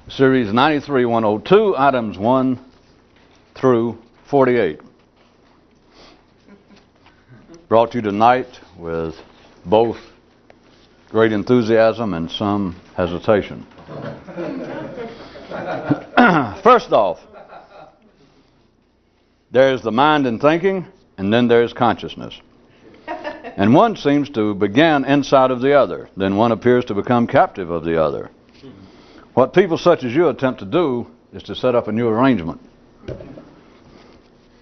Series 93-102, items 1 through 48. Brought to you tonight with both great enthusiasm and some hesitation. First off, there's the mind and thinking, and then there's consciousness. And one seems to begin inside of the other. Then one appears to become captive of the other. What people such as you attempt to do is to set up a new arrangement.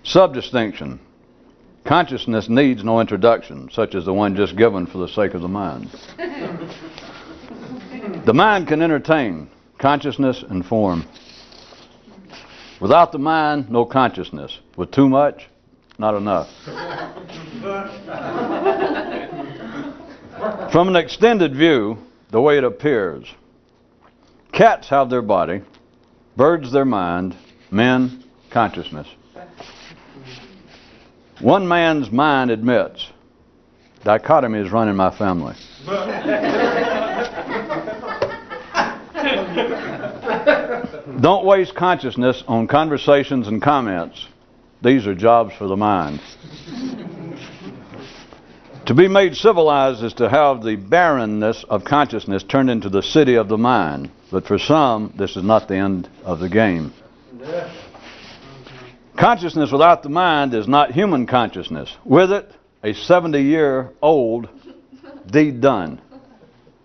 Subdistinction. Consciousness needs no introduction, such as the one just given for the sake of the mind. The mind can entertain. Consciousness and form. Without the mind, no consciousness. With too much, not enough. From an extended view, the way it appears, cats have their body, birds their mind, men consciousness. One man's mind admits, dichotomy is running my family. Don't waste consciousness on conversations and comments. These are jobs for the mind. To be made civilized is to have the barrenness of consciousness turned into the city of the mind. But for some, this is not the end of the game. Consciousness without the mind is not human consciousness. With it, a 70-year-old deed done.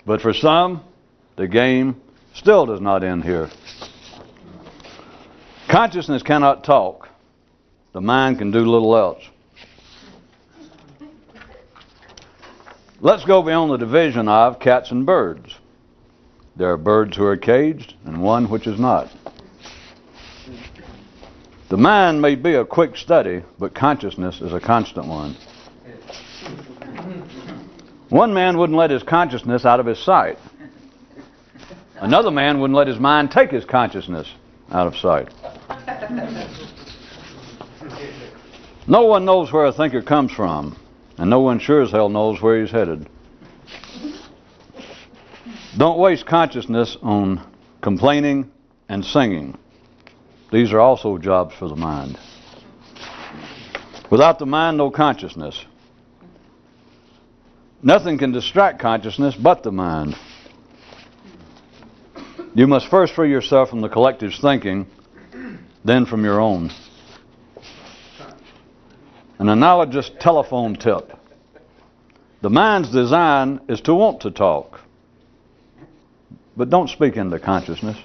But for some, the game still does not end here. Consciousness cannot talk. The mind can do little else. Let's go beyond the division of cats and birds. There are birds who are caged and one which is not. The mind may be a quick study, but consciousness is a constant one. One man wouldn't let his consciousness out of his sight. Another man wouldn't let his mind take his consciousness out of sight. No one knows where a thinker comes from, and no one sure as hell knows where he's headed. Don't waste consciousness on complaining and singing. These are also jobs for the mind. Without the mind, no consciousness. Nothing can distract consciousness but the mind. You must first free yourself from the collective's thinking, then from your own. An analogous telephone tip. The mind's design is to want to talk, but don't speak into consciousness.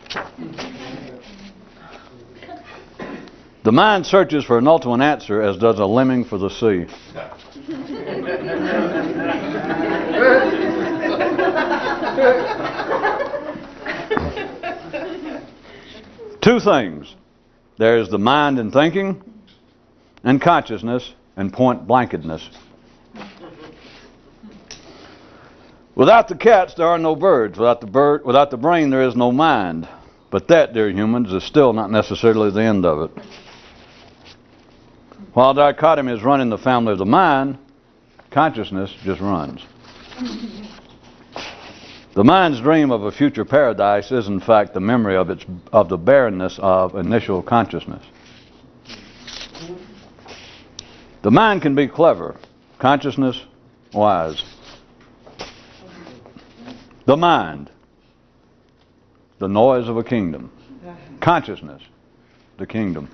The mind searches for an ultimate answer as does a lemming for the sea. Two things. There's the mind and thinking, and consciousness and point-blankedness. Without the cats, there are no birds. Without the brain, there is no mind. But that, dear humans, is still not necessarily the end of it. While dichotomy is running the family of the mind, consciousness just runs. The mind's dream of a future paradise is, in fact, the memory of the barrenness of initial consciousness. The mind can be clever, consciousness wise. The mind, the noise of a kingdom. Consciousness, the kingdom.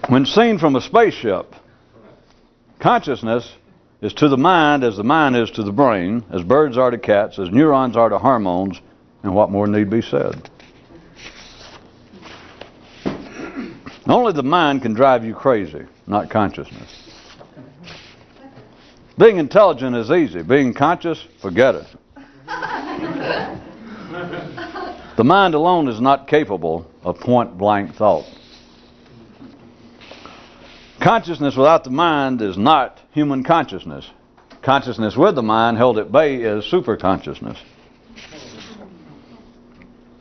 When seen from a spaceship, consciousness is to the mind as the mind is to the brain, as birds are to cats, as neurons are to hormones, and what more need be said. Only the mind can drive you crazy, not consciousness. Being intelligent is easy. Being conscious, forget it. The mind alone is not capable of point-blank thought. Consciousness without the mind is not human consciousness. Consciousness with the mind held at bay is superconsciousness.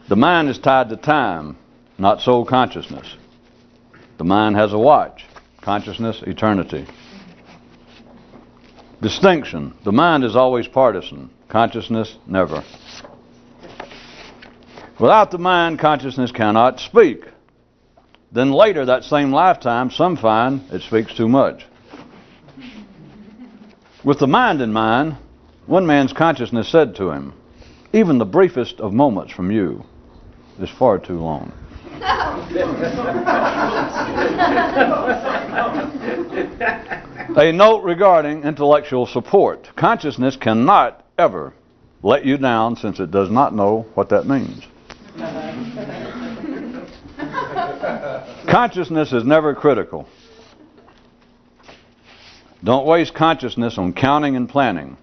The mind is tied to time, not soul consciousness. The mind has a watch, consciousness, eternity. Distinction. The mind is always partisan. Consciousness, never. Without the mind, consciousness cannot speak. Then later, that same lifetime, some find it speaks too much. With the mind in mind, one man's consciousness said to him, "Even the briefest of moments from you is far too long." A note regarding intellectual support. Consciousness cannot ever let you down, since it does not know what that means. Consciousness is never critical. Don't waste consciousness on counting and planning.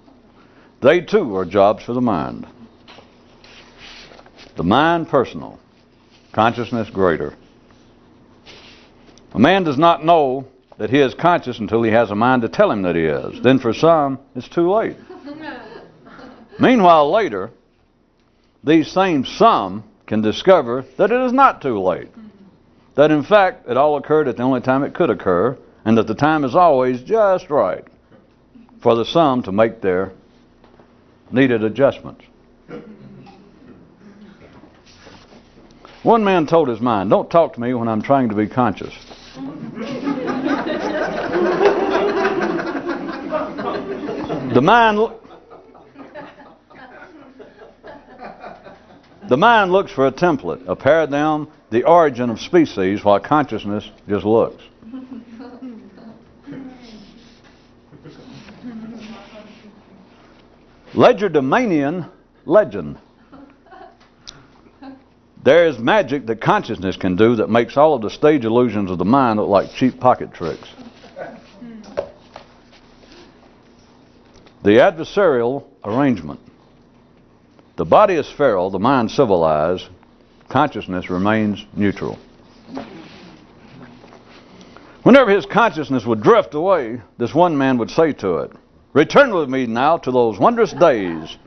They too are jobs for the mind. The mind personal, consciousness greater. A man does not know that he is conscious until he has a mind to tell him that he is. Then for some, it's too late. Meanwhile, later, these same some can discover that it is not too late. That in fact, it all occurred at the only time it could occur, and that the time is always just right for the some to make their needed adjustments. One man told his mind, "Don't talk to me when I'm trying to be conscious." The mind looks for a template, a paradigm, the origin of species, while consciousness just looks. Legerdemanian legend. There is magic that consciousness can do that makes all of the stage illusions of the mind look like cheap pocket tricks. The adversarial arrangement. The body is feral, the mind civilized, consciousness remains neutral. Whenever his consciousness would drift away, this one man would say to it, "Return with me now to those wondrous days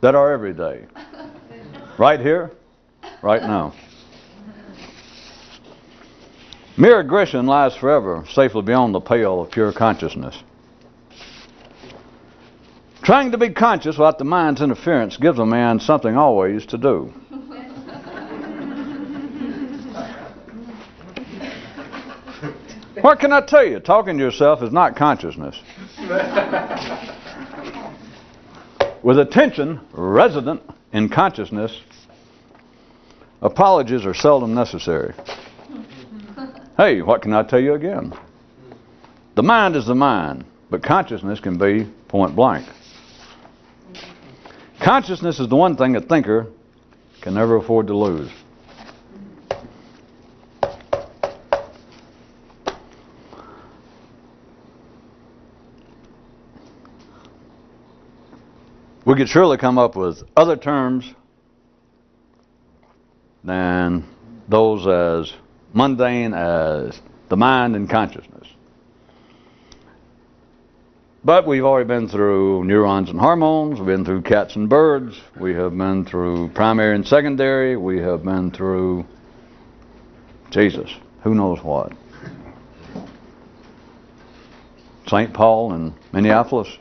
that are every day. Right here, right now." Mere aggression lies forever, safely beyond the pale of pure consciousness. Trying to be conscious without the mind's interference gives a man something always to do. What can I tell you? Talking to yourself is not consciousness. With attention resident in consciousness, apologies are seldom necessary. Hey, what can I tell you again? The mind is the mind, but consciousness can be point blank. Consciousness is the one thing a thinker can never afford to lose. We could surely come up with other terms than those as mundane as the mind and consciousness. But we've already been through neurons and hormones, we've been through cats and birds, we have been through primary and secondary, we have been through Jesus, who knows what. St. Paul and Minneapolis.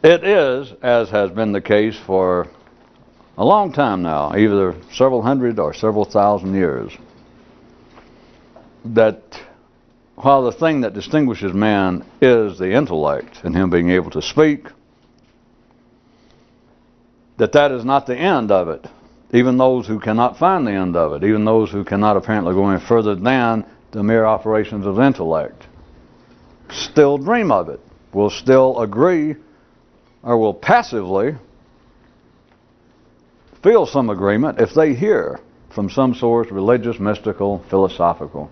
It is, as has been the case for a long time now, either several hundred or several thousand years, that while the thing that distinguishes man is the intellect and him being able to speak, that is not the end of it. Even those who cannot find the end of it, even those who cannot apparently go any further than the mere operations of intellect, still dream of it, will still agree, or will passively feel some agreement if they hear from some source, religious, mystical, philosophical,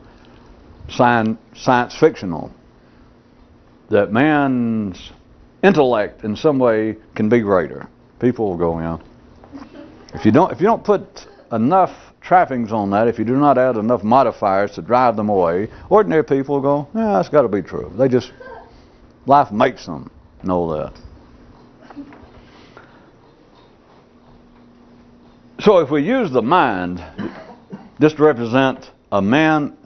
science fictional, that man's intellect in some way can be greater. People will go, yeah. If you don't put enough trappings on that, if you do not add enough modifiers to drive them away, ordinary people will go, yeah, that's got to be true. Life makes them know that. So if we use the mind just to represent a man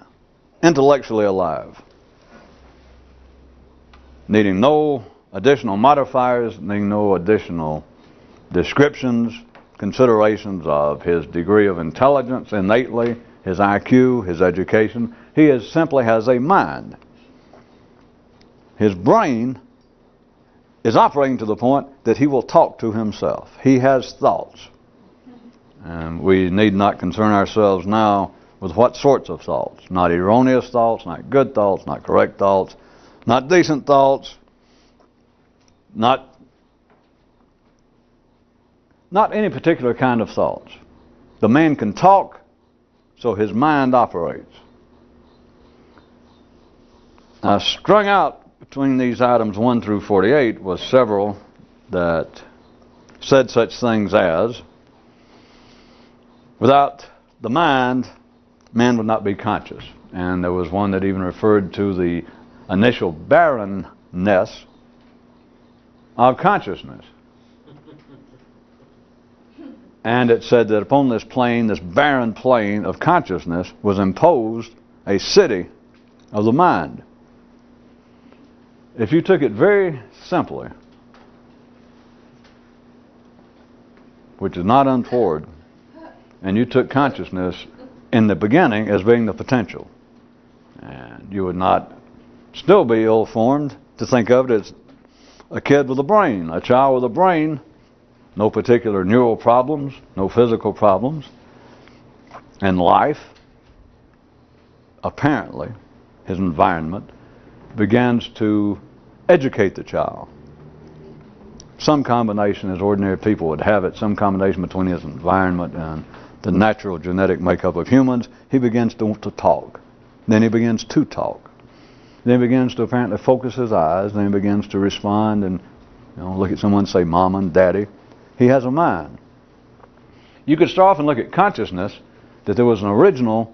intellectually alive, needing no additional modifiers, needing no additional descriptions, considerations of his degree of intelligence innately, his IQ, his education. He simply has a mind. His brain is operating to the point that he will talk to himself. He has thoughts. And we need not concern ourselves now with what sorts of thoughts. Not erroneous thoughts, not good thoughts, not correct thoughts, not decent thoughts, not any particular kind of thoughts. The man can talk, so his mind operates. Now, strung out between these items 1 through 48 was several that said such things as, without the mind, man would not be conscious. And there was one that even referred to the initial barrenness of consciousness. And it said that upon this plane, this barren plane of consciousness, was imposed a city of the mind. If you took it very simply, which is not untoward, and you took consciousness in the beginning as being the potential, and you would not still be ill-formed to think of it as a kid with a brain, a child with a brain, no particular neural problems, no physical problems, and life, apparently, his environment, begins to educate the child. Some combination, as ordinary people would have it, some combination between his environment and the natural genetic makeup of humans. He begins to want to talk. Then he begins to talk. Then he begins to apparently focus his eyes. Then he begins to respond and look at someone and say mama and daddy. He has a mind. You could start off and look at consciousness, that there was an original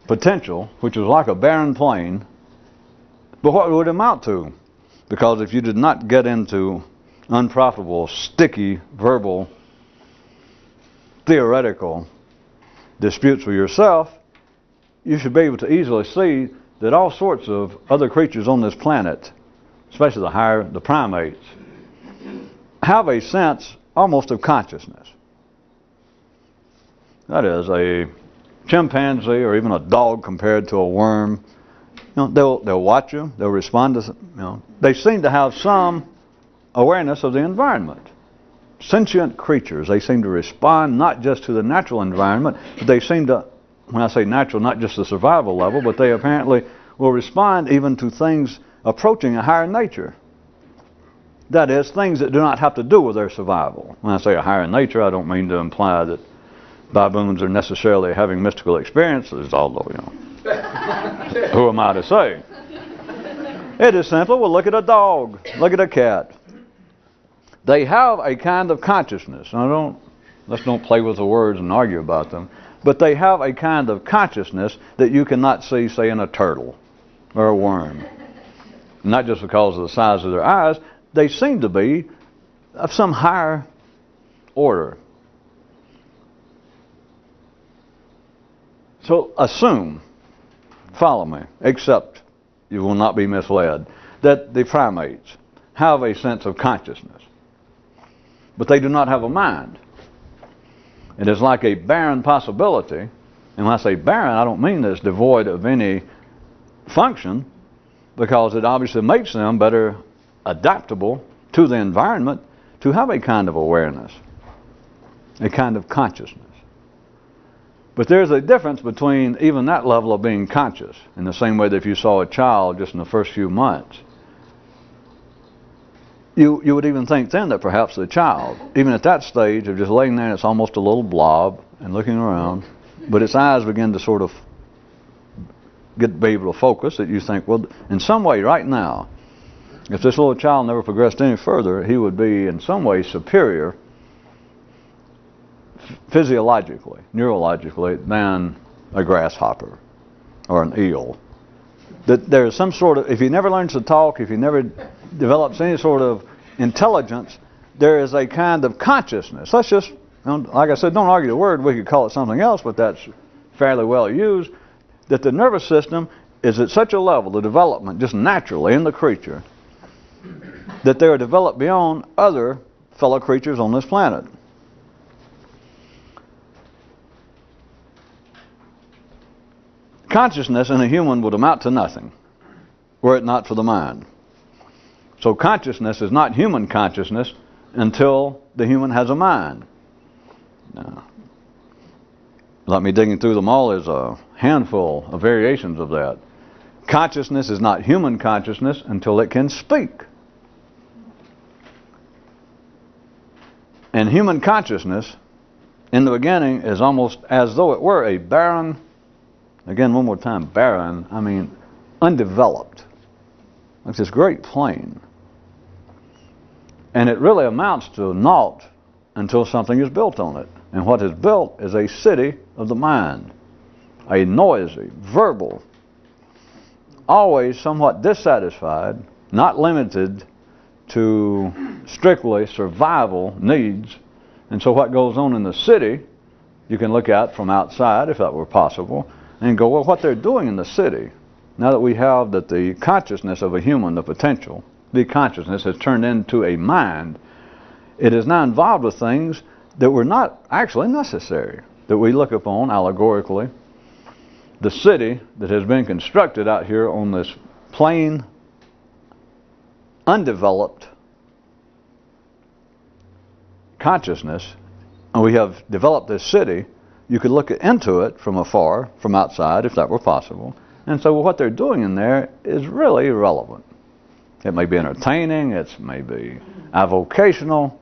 potential, which was like a barren plane, but what would it amount to? Because if you did not get into unprofitable, sticky, verbal, theoretical disputes with yourself, you should be able to easily see that all sorts of other creatures on this planet, especially the primates, have a sense almost of consciousness. That is, a chimpanzee or even a dog compared to a worm, they'll watch you, they'll respond to, they seem to have some awareness of the environment. Sentient creatures, they seem to respond not just to the natural environment, but they seem to, when I say natural, not just the survival level, but they apparently will respond even to things approaching a higher nature. That is, things that do not have to do with their survival. When I say a higher nature, I don't mean to imply that baboons are necessarily having mystical experiences, although, who am I to say? It is simple. Well, look at a dog. Look at a cat. They have a kind of consciousness. Now, let's don't play with the words and argue about them. But they have a kind of consciousness that you cannot see, say, in a turtle or a worm. Not just because of the size of their eyes. They seem to be of some higher order. So assume, follow me, except you will not be misled, that the primates have a sense of consciousness, but they do not have a mind. It is like a barren possibility, and when I say barren, I don't mean that it's devoid of any function, because it obviously makes them better adaptable to the environment to have a kind of awareness, a kind of consciousness. But there's a difference between even that level of being conscious, in the same way that if you saw a child just in the first few months, you would even think then that perhaps the child, even at that stage of just laying there and it's almost a little blob and looking around, but its eyes begin to sort of be able to focus, that you think, well, in some way right now, if this little child never progressed any further, he would be in some way superior physiologically, neurologically, than a grasshopper or an eel. That there's some sort of, if he never learns to talk, if he never develops any sort of intelligence, there is a kind of consciousness. Let's just, like I said, don't argue the word, we could call it something else, but that's fairly well used, that the nervous system is at such a level, the development just naturally in the creature, that they are developed beyond other fellow creatures on this planet. Consciousness in a human would amount to nothing were it not for the mind. So consciousness is not human consciousness until the human has a mind. Now, let me digging through them all, there's a handful of variations of that. Consciousness is not human consciousness until it can speak. And human consciousness in the beginning is almost as though it were a barren, again one more time, barren, I mean undeveloped. It's this great plain. And it really amounts to naught until something is built on it. And what is built is a city of the mind. A noisy, verbal, always somewhat dissatisfied, not limited to strictly survival needs. And so what goes on in the city, you can look at from outside, if that were possible, and go, well, what they're doing in the city, now that we have that the consciousness of a human, the potential, the consciousness has turned into a mind, it is now involved with things that were not actually necessary, that we look upon allegorically. The city that has been constructed out here on this plain, undeveloped consciousness, and we have developed this city, you could look into it from afar, from outside, if that were possible, and so what they're doing in there is really irrelevant. It may be entertaining, it may be avocational.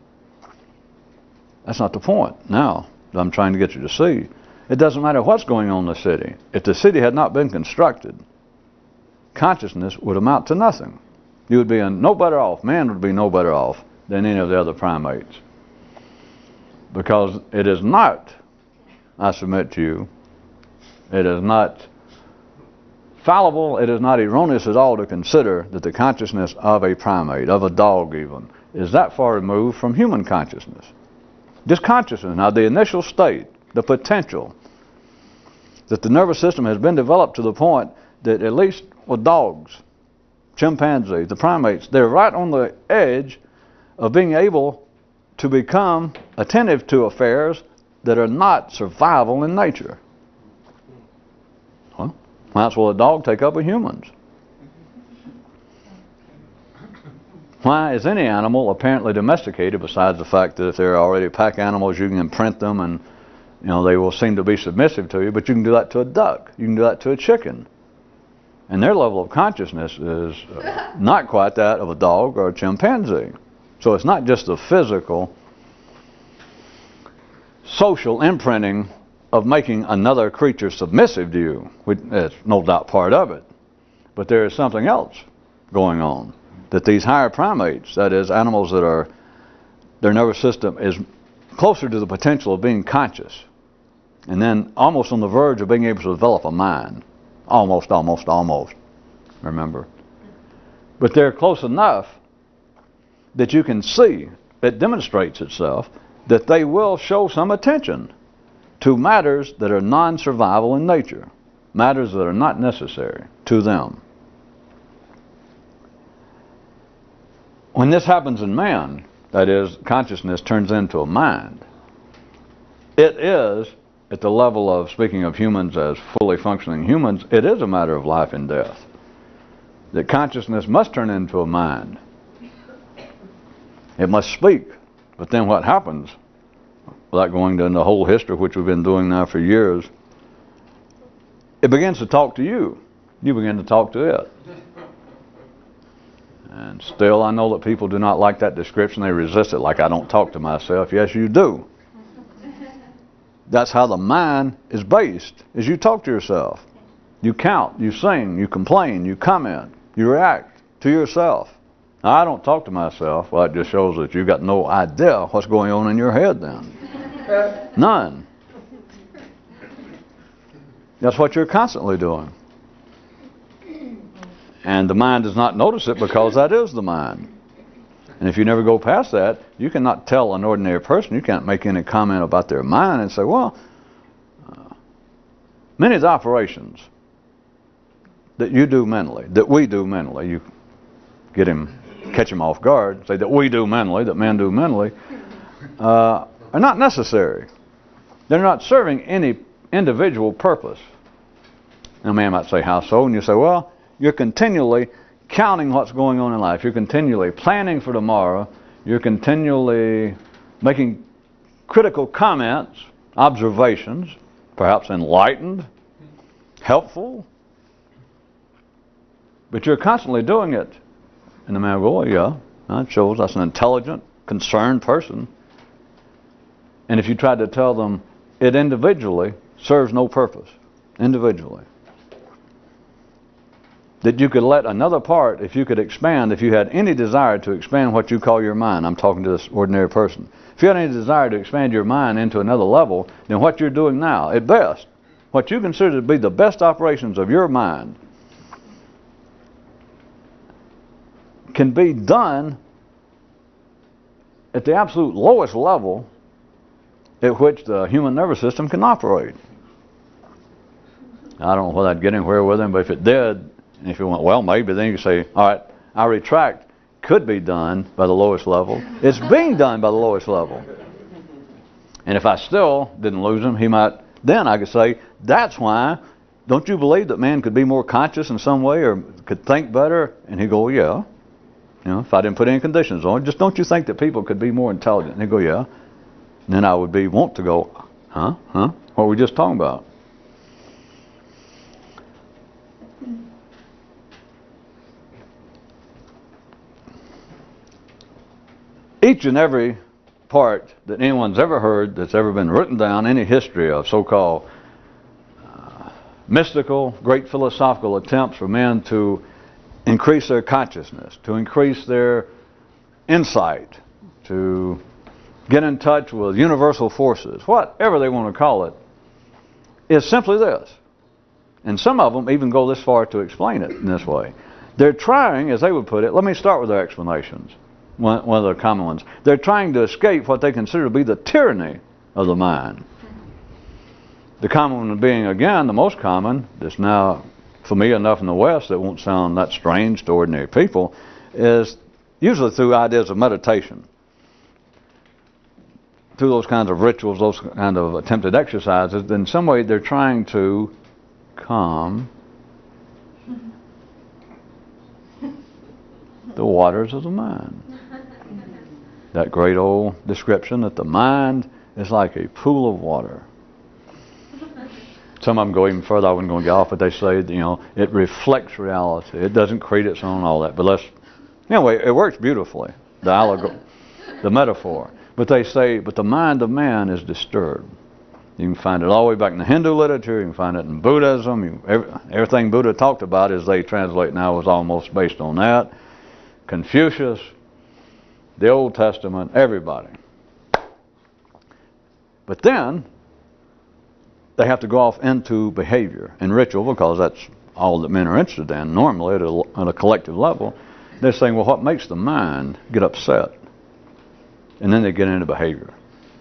That's not the point now that I'm trying to get you to see. It doesn't matter what's going on in the city. If the city had not been constructed, consciousness would amount to nothing. You would be no better off, man would be no better off than any of the other primates. Because it is not, I submit to you, it is not fallible, it is not erroneous at all to consider that the consciousness of a primate, of a dog even, is that far removed from human consciousness. Just consciousness. Now the initial state, the potential, that the nervous system has been developed to the point that at least with dogs, chimpanzees, the primates, they're right on the edge of being able to become attentive to affairs that are not survival in nature. Well, that's what a dog take up with humans. Why is any animal apparently domesticated, besides the fact that if they're already pack animals, you can imprint them and they will seem to be submissive to you, but you can do that to a duck, you can do that to a chicken. And their level of consciousness is not quite that of a dog or a chimpanzee. So it's not just the physical, social imprinting of making another creature submissive to you. That's no doubt part of it. But there is something else going on. That these higher primates, that is, animals that are, their nervous system is closer to the potential of being conscious, and then almost on the verge of being able to develop a mind. Almost, remember. But they're close enough that you can see, it demonstrates itself, that they will show some attention to matters that are non-survival in nature, matters that are not necessary to them. When this happens in man, that is, consciousness turns into a mind, it is, at the level of speaking of humans as fully functioning humans, it is a matter of life and death. That consciousness must turn into a mind. It must speak. But then what happens, without going into the whole history, which we've been doing now for years, it begins to talk to you. You begin to talk to it. And still, I know that people do not like that description. They resist it, like I don't talk to myself. Yes, you do. That's how the mind is based, is you talk to yourself. You count, you sing, you complain, you comment, you react to yourself. Now, I don't talk to myself. Well, it just shows that you've got no idea what's going on in your head then. None. That's what you're constantly doing. And the mind does not notice it because that is the mind. And if you never go past that, you cannot tell an ordinary person, you can't make any comment about their mind and say, well, many of the operations that you do mentally, that we do mentally, you get him, catch him off guard, say that we do mentally, that men do mentally, are not necessary. They're not serving any individual purpose. And a man might say, how so? And you say, well, you're continually counting what's going on in life. You're continually planning for tomorrow. You're continually making critical comments, observations, perhaps enlightened, helpful. But you're constantly doing it. And the man will go, well, yeah, that shows that's an intelligent, concerned person. And if you tried to tell them it individually serves no purpose, individually, that you could let another part, if you could expand, if you had any desire to expand what you call your mind, I'm talking to this ordinary person, if you had any desire to expand your mind into another level, then what you're doing now, at best, what you consider to be the best operations of your mind, can be done at the absolute lowest level at which the human nervous system can operate. I don't know whether I'd get anywhere with him, but if it did, and if you went, well, maybe, then you could say, all right, I retract, could be done by the lowest level. It's being done by the lowest level. And if I still didn't lose him, he might, then I could say, that's why, don't you believe that man could be more conscious in some way or could think better? And he'd go, yeah. You know, if I didn't put any conditions on it, just don't you think that people could be more intelligent? And he'd go, yeah. And then I would want to go, huh? What were we just talking about? Each and every part that anyone's ever heard, that's ever been written down, any history of so-called mystical, great philosophical attempts for men to increase their consciousness, to increase their insight, to get in touch with universal forces, whatever they want to call it, is simply this. And some of them even go this far to explain it in this way. They're trying, as they would put it, let me start with their explanations. One of the common ones. They're trying to escape what they consider to be the tyranny of the mind. The common one being, again, the most common, that's now familiar enough in the West that won't sound that strange to ordinary people, is usually through ideas of meditation. Through those kinds of rituals, those kind of attempted exercises, in some way they're trying to calm the waters of the mind. That great old description that the mind is like a pool of water. Some of them go even further. I wasn't going to get off, but they say, you know, it reflects reality. It doesn't create its own, all that. But anyway, it works beautifully, the allegory, the metaphor. But they say, but the mind of man is disturbed. You can find it all the way back in the Hindu literature. You can find it in Buddhism. Everything Buddha talked about, as they translate now, was almost based on that. Confucius, the Old Testament, everybody. But then they have to go off into behavior and ritual, because that's all that men are interested in normally at a collective level. They're saying, well, what makes the mind get upset? And then they get into behavior.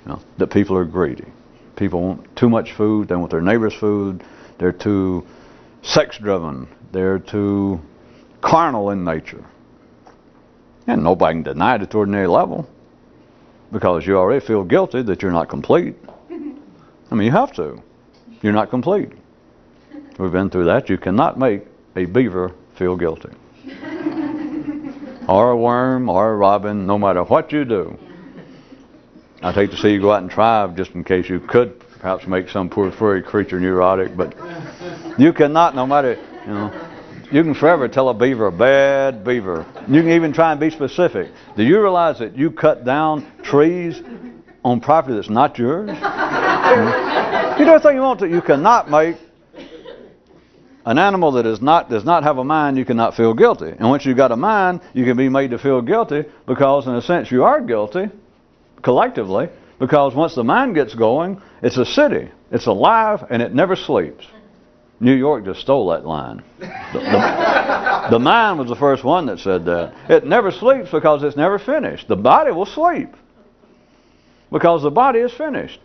You know, that people are greedy. People want too much food. They want their neighbor's food. They're too sex-driven. They're too carnal in nature. And nobody can deny it at the ordinary level, because you already feel guilty that you're not complete. I mean, you have to. You're not complete. We've been through that. You cannot make a beaver feel guilty. Or a worm, or a robin, no matter what you do. I'd hate to see you go out and try, just in case you could perhaps make some poor furry creature neurotic, but you cannot, no matter, you know, you can forever tell a beaver a bad beaver. You can even try and be specific. Do you realize that you cut down trees on property that's not yours? You do everything you want to. You cannot make an animal that does not have a mind, you cannot feel guilty. And once you've got a mind, you can be made to feel guilty, because in a sense you are guilty, collectively, because once the mind gets going, it's a city. It's alive and it never sleeps. New York just stole that line. The mind was the first one that said that. It never sleeps because it's never finished. The body will sleep because the body is finished.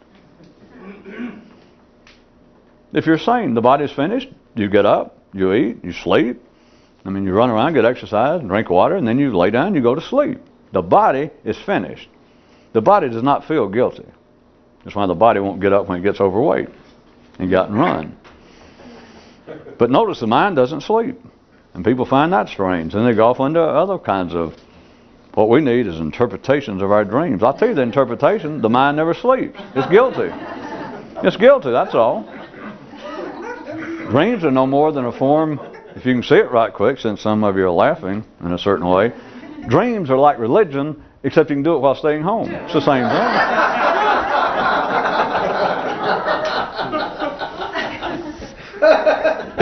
If you're sane, the body is finished. You get up, you eat, you sleep. I mean, you run around, get exercise, and drink water, and then you lay down, you go to sleep. The body is finished. The body does not feel guilty. That's why the body won't get up when it gets overweight and get out and run. But notice the mind doesn't sleep. And people find that strange. And they go off into other kinds of, what we need is interpretations of our dreams. I'll tell you the interpretation, the mind never sleeps. It's guilty. It's guilty, that's all. Dreams are no more than a form, if you can see it right quick, since some of you are laughing in a certain way. Dreams are like religion, except you can do it while staying home. It's the same thing.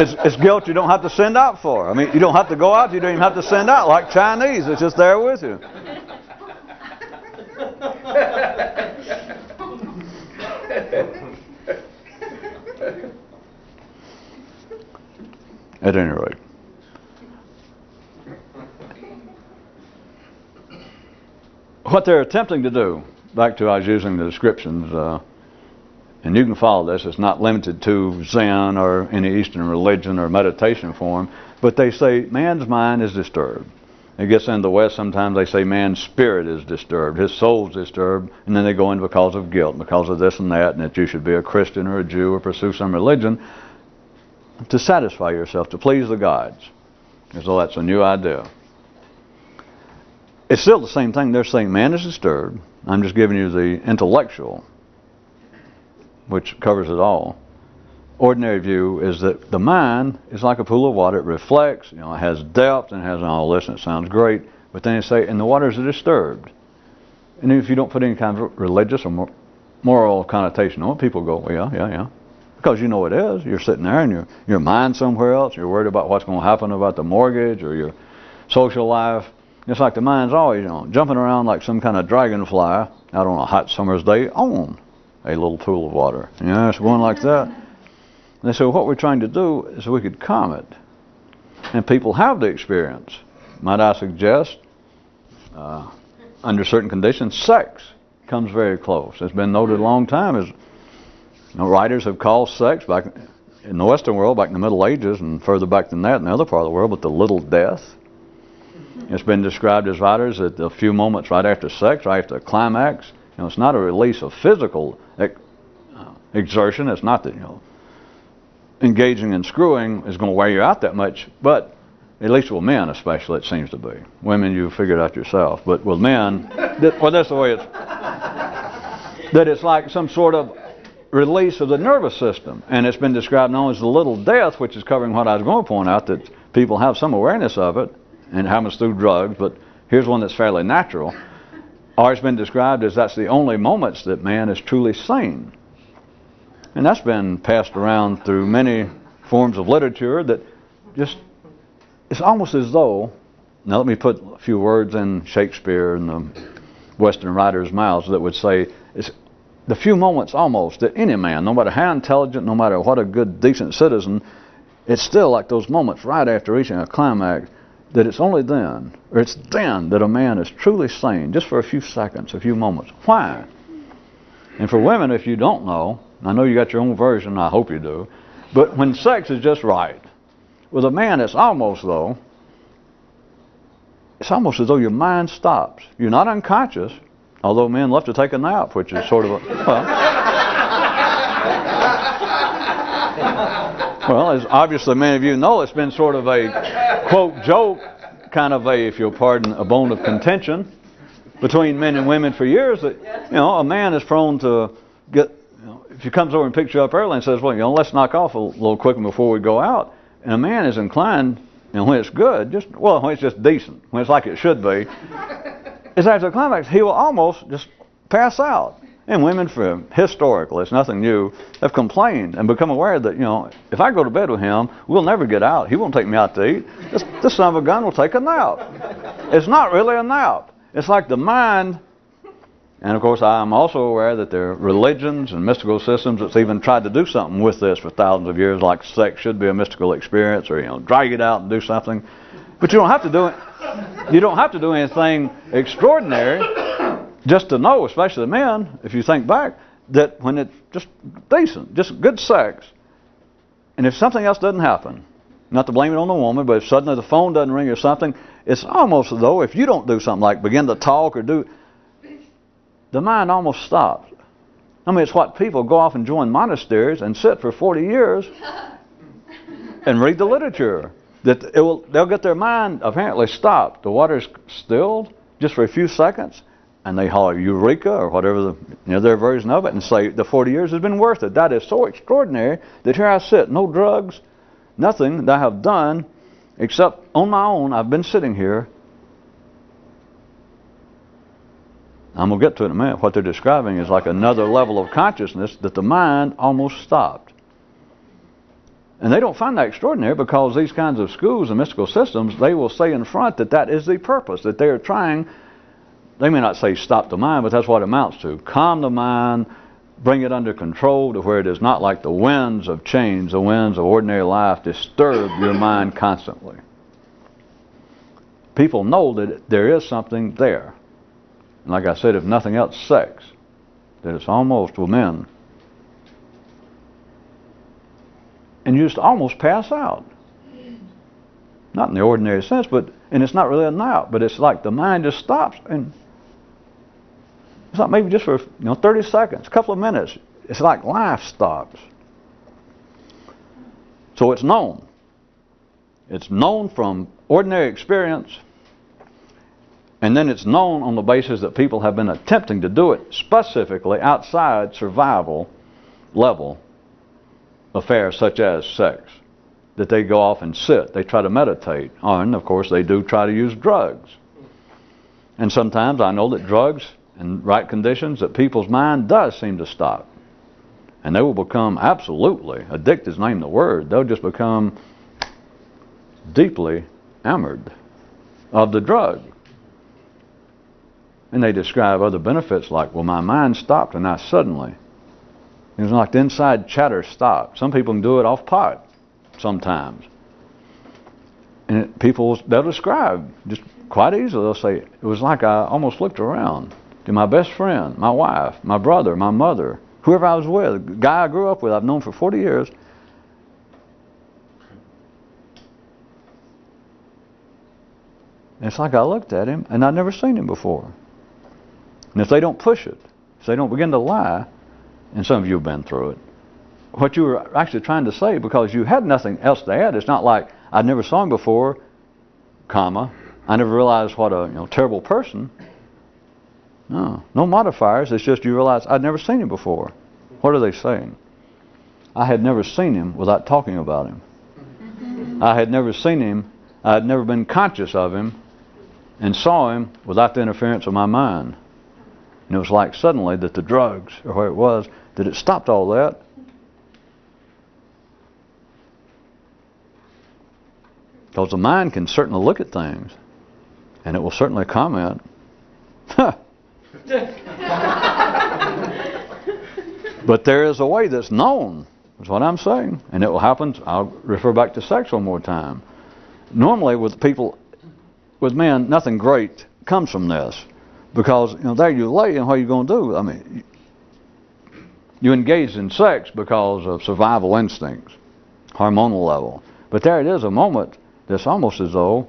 It's guilt you don't have to send out for. I mean, you don't have to go out. You don't even have to send out like Chinese. It's just there with you. At any rate. What they're attempting to do, back to I was using the descriptions, and you can follow this, it's not limited to Zen or any Eastern religion or meditation form, but they say man's mind is disturbed. It gets into the West, sometimes they say man's spirit is disturbed, his soul's disturbed, and then they go in because of guilt, because of this and that, and that you should be a Christian or a Jew or pursue some religion to satisfy yourself, to please the gods. As though that's a new idea. It's still the same thing. They're saying man is disturbed. I'm just giving you the intellectual, which covers it all. Ordinary view is that the mind is like a pool of water. It reflects, it has depth and has all this, and it sounds great. But then they say, and the waters are disturbed. And if you don't put any kind of religious or moral connotation on it, people go, well, yeah. Because you know it is. You're sitting there and your mind's somewhere else. You're worried about what's going to happen about the mortgage or your social life. It's like the mind's always jumping around like some kind of dragonfly out on a hot summer's day on a little pool of water. Yeah, it's going like that. And they say, what we're trying to do is we could calm it. And people have the experience. Might I suggest, under certain conditions, sex comes very close. It's been noted a long time as writers have called sex back in the Western world, back in the Middle Ages, and further back than that in the other part of the world, but the little death. It's been described as writers that a few moments right after sex, right after a climax, it's not a release of physical exertion. It's not that engaging in screwing is going to wear you out that much, but at least with men especially, it seems to be. Women, you figure it out yourself, but with men, that's the way it's. That it's like some sort of release of the nervous system, and it's been described known as the little death, which is covering what I was going to point out, that people have some awareness of it, and it happens through drugs, but here's one that's fairly natural. Or it's been described as that's the only moments that man is truly sane. And that's been passed around through many forms of literature that just, it's almost as though, now let me put a few words in Shakespeare and the Western writers' mouths that would say, it's the few moments almost that any man, no matter how intelligent, no matter what a good, decent citizen, it's still like those moments right after reaching a climax, that it's only then, or it's then that a man is truly sane, just for a few seconds, a few moments. Why? And for women, if you don't know, I know you got your own version, I hope you do, but when sex is just right, with a man it's almost though, it's almost as though your mind stops. You're not unconscious, although men love to take a nap, which is sort of a, well, as obviously many of you know, it's been sort of a, quote, joke, kind of a, if you'll pardon, a bone of contention between men and women for years that, a man is prone to get, if he comes over and picks you up early and says, well, let's knock off a little quicker before we go out, and a man is inclined, when it's good, when it's just decent, when it's like it should be, is after the climax, he will almost just pass out. And women, historically, it's nothing new, have complained and become aware that, if I go to bed with him, we'll never get out. He won't take me out to eat. This son of a gun will take a nap. It's not really a nap. It's like the mind, and of course I'm also aware that there are religions and mystical systems that's even tried to do something with this for thousands of years, like sex should be a mystical experience, or, drag it out and do something. But you don't have to do it. You don't have to do anything extraordinary just to know, especially the men, if you think back, that when it's just decent, just good sex, and if something else doesn't happen, not to blame it on the woman, but if suddenly the phone doesn't ring or something, it's almost as though if you don't do something like begin to talk or do, the mind almost stops. I mean, it's what people go off and join monasteries and sit for 40 years and read the literature. They'll get their mind apparently stopped. The water's stilled just for a few seconds, and they holler eureka or whatever their version of it, and say the 40 years has been worth it. That is so extraordinary that here I sit, no drugs, nothing that I have done except on my own. I've been sitting here. I'm going to get to it in a minute. What they're describing is like another level of consciousness that the mind almost stopped. And they don't find that extraordinary because these kinds of schools and mystical systems, they will say in front that that is the purpose, that they are trying, they may not say stop the mind, but that's what it amounts to. Calm the mind, bring it under control to where it is not like the winds of change, the winds of ordinary life disturb your mind constantly. People know that there is something there. And like I said, if nothing else, sex. That it's almost with men. And you just almost pass out. Not in the ordinary sense, and it's not really a nap, but it's like the mind just stops, and it's like maybe just for 30 seconds, a couple of minutes. It's like life stops. So it's known. It's known from ordinary experience, and then it's known on the basis that people have been attempting to do it specifically outside survival level affairs such as sex, that they go off and sit, they try to meditate, and of course they do try to use drugs. And sometimes I know that drugs in right conditions, that people's mind does seem to stop, and they will become absolutely, addicted is named the word, they'll just become deeply enamored of the drug. And they describe other benefits like, well, my mind stopped and I suddenly, it was like the inside chatter stopped. Some people can do it off pot sometimes. And they'll describe just quite easily. They'll say, it was like I almost looked around to my best friend, my wife, my brother, my mother, whoever I was with, the guy I grew up with, I've known for 40 years. And it's like I looked at him and I'd never seen him before. And if they don't push it, if they don't begin to lie, and some of you have been through it, what you were actually trying to say, because you had nothing else to add, it's not like I'd never saw him before, comma, I never realized what a terrible person. No modifiers. It's just you realize I'd never seen him before. What are they saying? I had never seen him without talking about him. I had never seen him. I had never been conscious of him and saw him without the interference of my mind. And it was like suddenly that the drugs, or where it was, that it stopped all that. Because the mind can certainly look at things, and it will certainly comment. But there is a way that's known, is what I'm saying. And it will happen, I'll refer back to sex one more time. Normally with people, with men, nothing great comes from this. Because there you lay, and what are you going to do? I mean, you engage in sex because of survival instincts, hormonal level. But there it is, a moment that's almost as though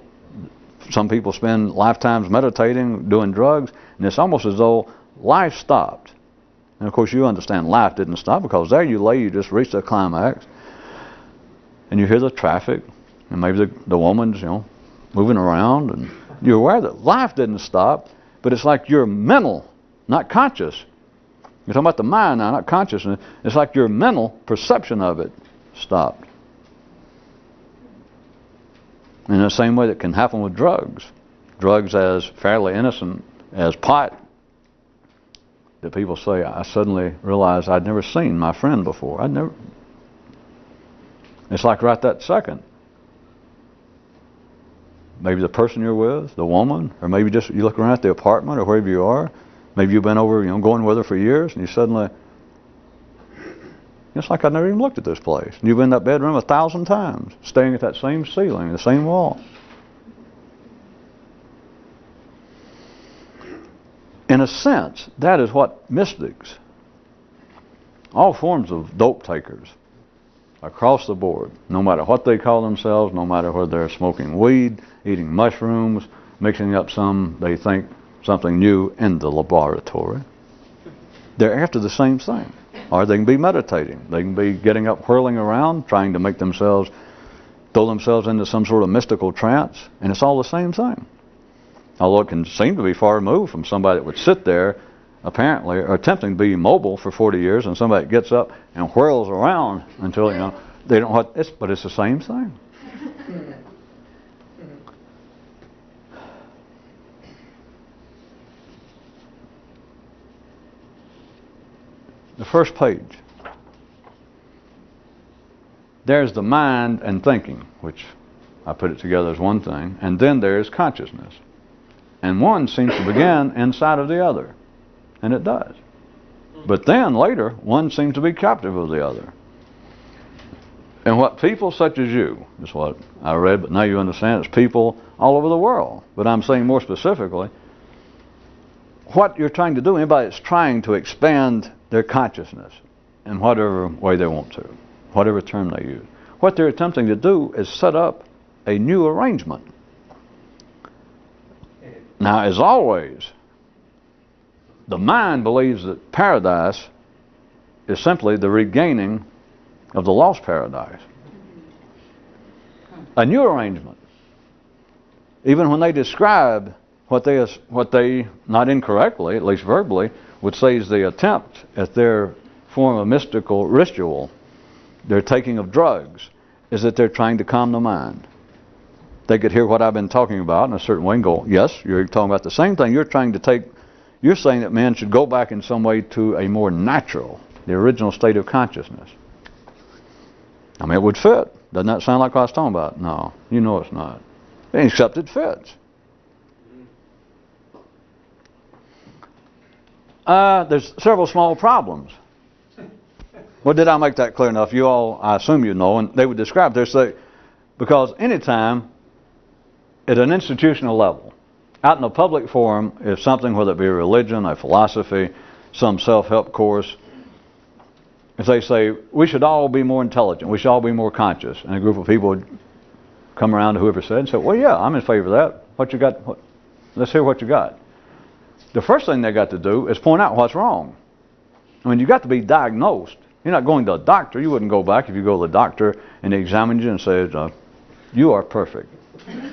some people spend lifetimes meditating, doing drugs, and it's almost as though life stopped. And of course you understand life didn't stop, because there you lay, you just reached a climax, and you hear the traffic, and maybe the woman's moving around, and you're aware that life didn't stop. But it's like your mental, not conscious. You're talking about the mind now, not consciousness. It's like your mental perception of it stopped. In the same way that can happen with drugs. Drugs as fairly innocent as pot. That people say, I suddenly realized I'd never seen my friend before. It's like right that second. Maybe the person you're with, the woman, or maybe just you look around at the apartment or wherever you are. Maybe you've been over, going with her for years, and you suddenly, it's like I never even looked at this place. And you've been in that bedroom 1,000 times, staring at that same ceiling, the same wall. In a sense, that is what mystics, all forms of dope takers, across the board, no matter what they call themselves, no matter whether they're smoking weed, eating mushrooms, mixing up they think, something new in the laboratory, they're after the same thing. Or they can be meditating. They can be getting up, whirling around, trying to make themselves throw themselves into some sort of mystical trance, and it's all the same thing. Although it can seem to be far removed from somebody that would sit there, apparently, or attempting to be mobile for 40 years, and somebody that gets up and whirls around until, they don't what it's, but it's the same thing. The first page. There's the mind and thinking, which I put it together as one thing, and then there's consciousness. And one seems to begin inside of the other, and it does. But then later, one seems to be captive of the other. And what people such as you, is what I read, but now you understand, it's people all over the world. But I'm saying more specifically, what you're trying to do, anybody that's trying to expand their consciousness in whatever way they want to, whatever term they use, what they're attempting to do is set up a new arrangement. Now, as always, the mind believes that paradise is simply the regaining of the lost paradise. A new arrangement. Even when they describe what they, not incorrectly, at least verbally, would say is the attempt at their form of mystical ritual, their taking of drugs, is that they're trying to calm the mind. They could hear what I've been talking about in a certain way and go, yes, you're talking about the same thing. You're saying that man should go back in some way to a more natural, the original state of consciousness. I mean, it would fit. Doesn't that sound like what I was talking about? No, you know it's not. Except it fits. There's several small problems. Well, did I make that clear enough? You all, I assume you know, and they would describe, they say, because anytime at an institutional level, out in a public forum, if something, whether it be a religion, a philosophy, some self-help course, if they say, we should all be more intelligent, we should all be more conscious, and a group of people would come around to whoever said and say, well, yeah, I'm in favor of that. What you got? Let's hear what you got. The first thing they got to do is point out what's wrong. I mean, you got to be diagnosed. You're not going to a doctor. You wouldn't go back if you go to the doctor and he examines you and says, you are perfect.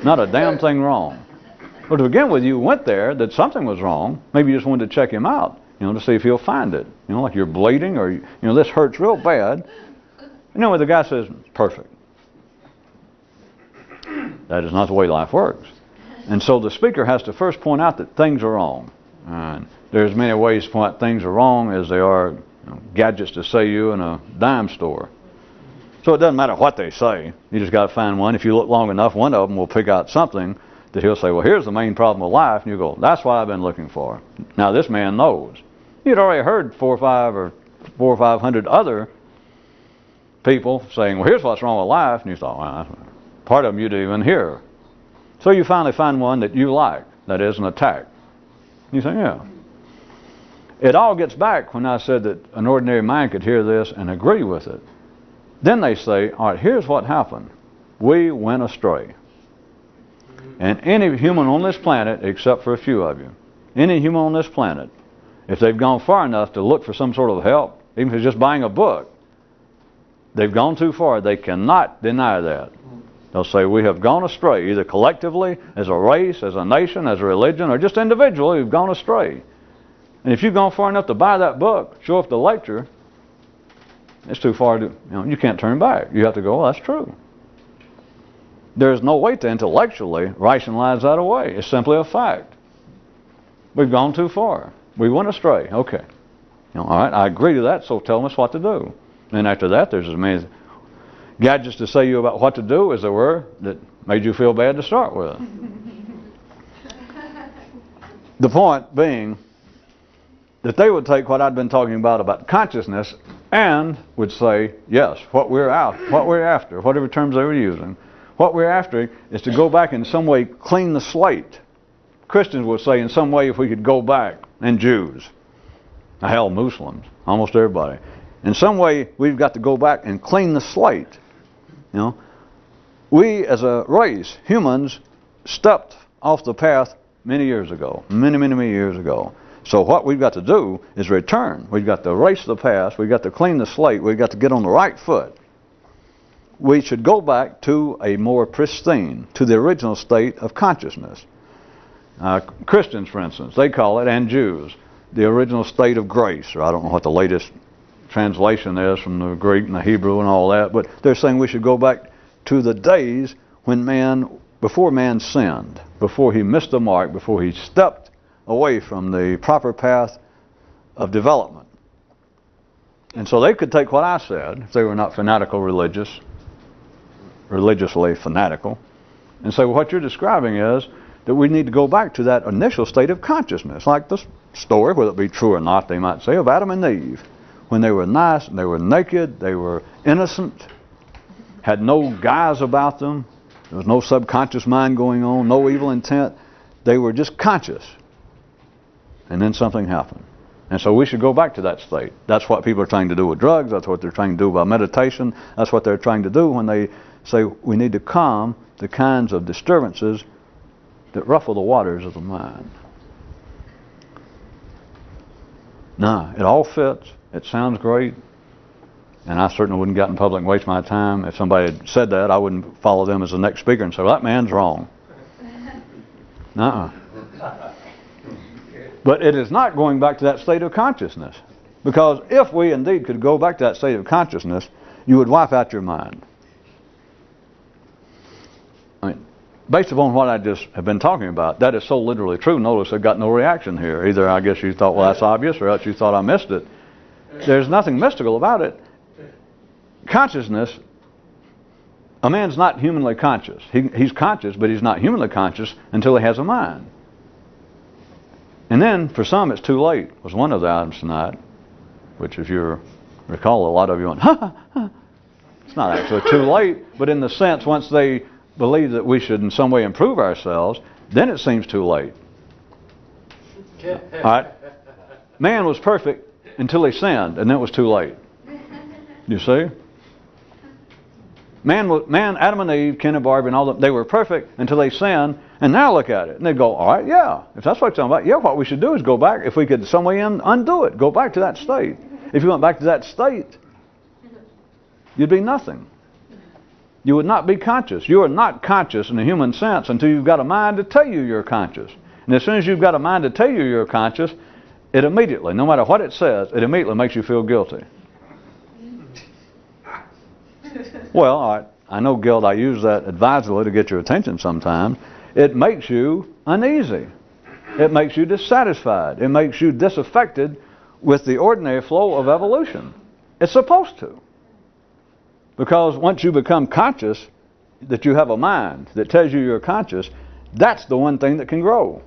Not a damn thing wrong. But to begin with, you went there that something was wrong. Maybe you just wanted to check him out, to see if he'll find it. Like you're bleeding or, this hurts real bad. When the guy says, perfect. That is not the way life works. And so the speaker has to first point out that things are wrong. And there's many ways to point out things are wrong as they are gadgets to sell you in a dime store. So it doesn't matter what they say. You just got to find one. If you look long enough, one of them will pick out something that he'll say, well, here's the main problem with life. And you go, that's what I've been looking for. Now this man knows. You'd already heard 400 or 500 other people saying, well, here's what's wrong with life. And you thought, well, part of them you didn't even hear. So you finally find one that you like, that is an attack. You say, yeah. It all gets back when I said that an ordinary mind could hear this and agree with it. Then they say, all right, here's what happened. We went astray. And any human on this planet, except for a few of you, any human on this planet, if they've gone far enough to look for some sort of help, even if it's just buying a book, they've gone too far. They cannot deny that. They'll say, we have gone astray, either collectively, as a race, as a nation, as a religion, or just individually, we've gone astray. And if you've gone far enough to buy that book, show up the lecture, it's too far to, you can't turn back. You have to go, well, that's true. There's no way to intellectually rationalize that away. It's simply a fact. We've gone too far. We went astray. Okay. All right, I agree to that, so tell us what to do. And after that, there's as many gadgets to say you about what to do as there were that made you feel bad to start with. The point being that they would take what I'd been talking about consciousness, and would say, yes, what we're after, whatever terms they were using, what we're after is to go back in some way, clean the slate. Christians would say in some way if we could go back, and Jews, hell, Muslims, almost everybody. In some way, we've got to go back and clean the slate. We as a race, humans, stepped off the path many years ago, many years ago. So what we've got to do is return. We've got to erase the past. We've got to clean the slate. We've got to get on the right foot. we should go back to a more pristine, to the original state of consciousness. Christians, for instance, they call it, and Jews, the original state of grace, or I don't know what the latest translation is from the Greek and the Hebrew and all that, but they're saying we should go back to the days when before man sinned, before he missed the mark, before he stepped away from the proper path of development. And so they could take what I said, if they were not religiously fanatical, and say, well, what you're describing is that we need to go back to that initial state of consciousness, like the story, whether it be true or not, they might say, of Adam and Eve, when they were nice, they were naked, they were innocent, had no guise about them, there was no subconscious mind going on, no evil intent, they were just conscious. And then something happened. And so we should go back to that state. That's what people are trying to do with drugs, that's what they're trying to do by meditation, that's what they're trying to do when they say we need to calm the kinds of disturbances that ruffle the waters of the mind. Now, it all fits. It sounds great. And I certainly wouldn't get in public and waste my time. If somebody had said that, I wouldn't follow them as the next speaker and say, well, that man's wrong. But it is not going back to that state of consciousness. Because if we indeed could go back to that state of consciousness, you would wipe out your mind. I mean, based upon what I just have been talking about, that is so literally true. Notice I got no reaction here. Either I guess you thought, well, that's obvious, or else you thought I missed it. There's nothing mystical about it. Consciousness, a man's not humanly conscious. He's conscious, but he's not humanly conscious until he has a mind. And then, for some, it's too late, was one of the items tonight, which, if you recall, a lot of you went, ha, ha, ha. It's not actually too late, but in the sense, once they believe that we should in some way improve ourselves, then it seems too late. All right? Man was perfect until he sinned, and then it was too late. You see? Adam and Eve, Ken and Barbie, and all them, they were perfect until they sinned, and now look at it. And they go, all right, yeah, if that's what you're talking about, yeah, what we should do is go back, if we could some way undo it, go back to that state. If you went back to that state, you'd be nothing. You would not be conscious. You are not conscious in the human sense until you've got a mind to tell you you're conscious. And as soon as you've got a mind to tell you you're conscious, it immediately, no matter what it says, it immediately makes you feel guilty. Well, all right, I know, Gild, I use that advisedly to get your attention sometimes. It makes you uneasy. It makes you dissatisfied. It makes you disaffected with the ordinary flow of evolution. It's supposed to. Because once you become conscious, that you have a mind that tells you you're conscious, that's the one thing that can grow.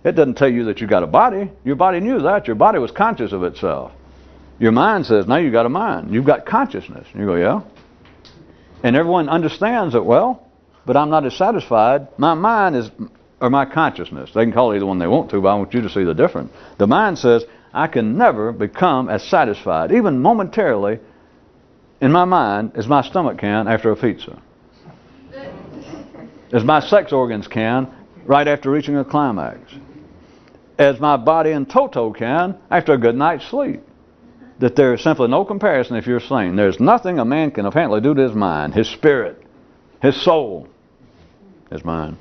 It doesn't tell you that you got a body. Your body knew that. Your body was conscious of itself. Your mind says, now you got a mind. You've got consciousness. And you go, yeah. And everyone understands that, well, but I'm not as satisfied. My mind is, or my consciousness. They can call it either one they want to, but I want you to see the difference. The mind says, I can never become as satisfied, even momentarily, in my mind, as my stomach can after a pizza. As my sex organs can right after reaching a climax. As my body in toto can after a good night's sleep. That there is simply no comparison if you're sane. There's nothing a man can apparently do to his mind, his spirit, his soul, his mind.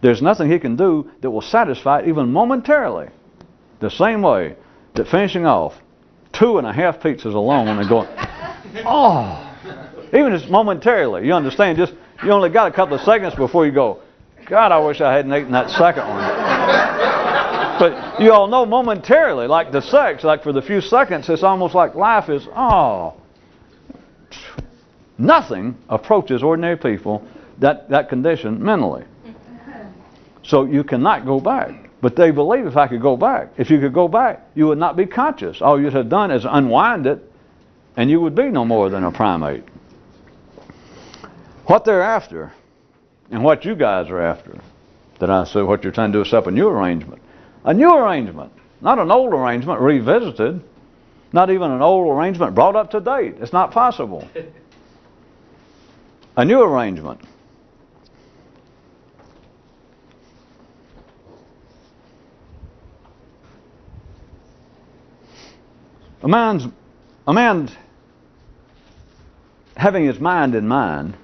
There's nothing he can do that will satisfy it even momentarily. The same way that finishing off 2.5 pizzas alone and going, oh, even just momentarily, you understand, just you only got a couple of seconds before you go, God, I wish I hadn't eaten that second one. But you all know momentarily, like the sex, like for the few seconds, it's almost like life is, oh. Nothing approaches ordinary people that condition mentally. So you cannot go back. But they believe if I could go back, if you could go back, you would not be conscious. All you'd have done is unwind it, and you would be no more than a primate. What they're after, and what you guys are after, that I say what you're trying to do is set up a new arrangement. A new arrangement, not an old arrangement revisited, not even an old arrangement brought up to date. It's not possible. A new arrangement. A man having his mind in mind,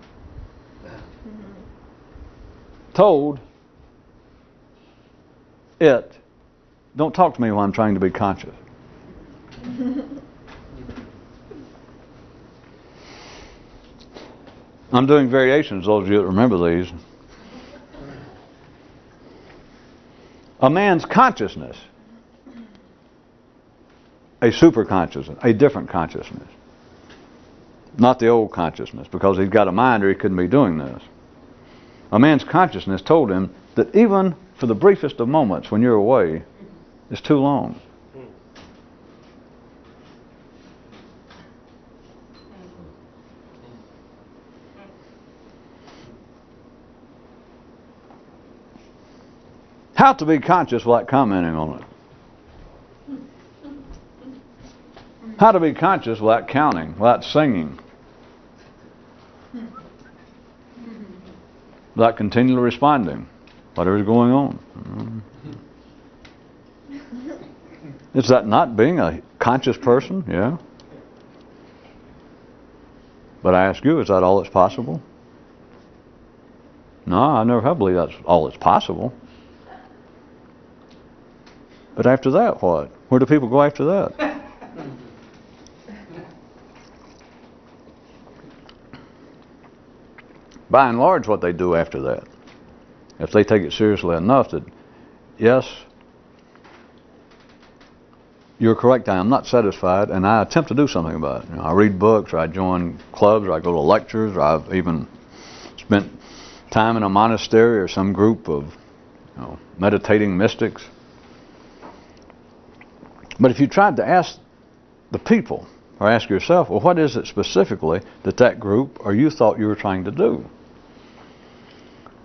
told it, don't talk to me while I'm trying to be conscious. I'm doing variations, those of you that remember these. A man's consciousness, a super consciousness, a different consciousness. Not the old consciousness, because he's got a mind or he couldn't be doing this. A man's consciousness told him that even for the briefest of moments when you're away, it's too long. How to be conscious without commenting on it. How to be conscious without counting, without singing, without continually responding, whatever's going on. Is that not being a conscious person? Yeah. But I ask you, is that all that's possible? No, I never have believed that's all that's possible. But after that, what? Where do people go after that? By and large, what they do after that, if they take it seriously enough, that yes, you're correct, I am not satisfied, and I attempt to do something about it. I read books, or I join clubs, or I go to lectures, or I've even spent time in a monastery or some group of meditating mystics. But if you tried to ask the people, or ask yourself, well, what is it specifically that group or you thought you were trying to do?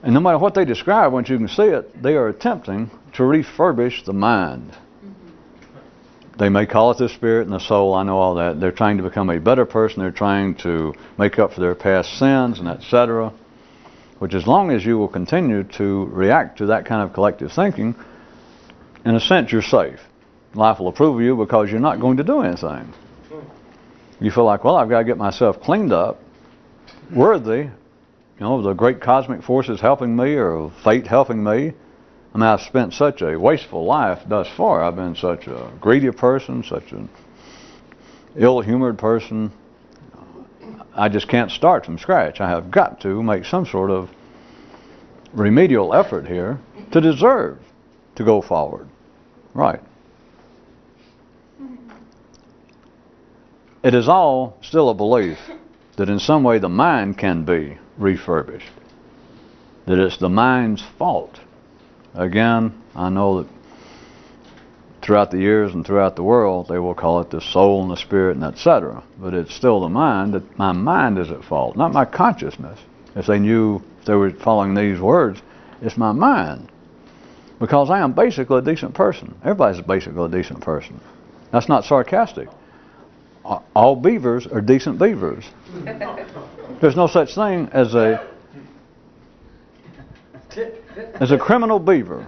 And no matter what they describe, once you can see it, they are attempting to refurbish the mind. They may call it the spirit and the soul, I know all that. They're trying to become a better person. They're trying to make up for their past sins and etc. Which, as long as you will continue to react to that kind of collective thinking, in a sense you're safe. Life will approve of you because you're not going to do anything. You feel like, well, I've got to get myself cleaned up, worthy, the great cosmic forces helping me or fate helping me. I mean, I've spent such a wasteful life thus far. I've been such a greedy person, such an ill-humored person. I just can't start from scratch. I have got to make some sort of remedial effort here to deserve to go forward. Right. It is all still a belief that in some way the mind can be refurbished. That it's the mind's fault. Again, I know that throughout the years and throughout the world they will call it the soul and the spirit and etc. But it's still the mind, that my mind is at fault, not my consciousness. If they were following these words, it's my mind. Because I am basically a decent person. Everybody's basically a decent person. That's not sarcastic. All beavers are decent beavers. There's no such thing as a criminal beaver,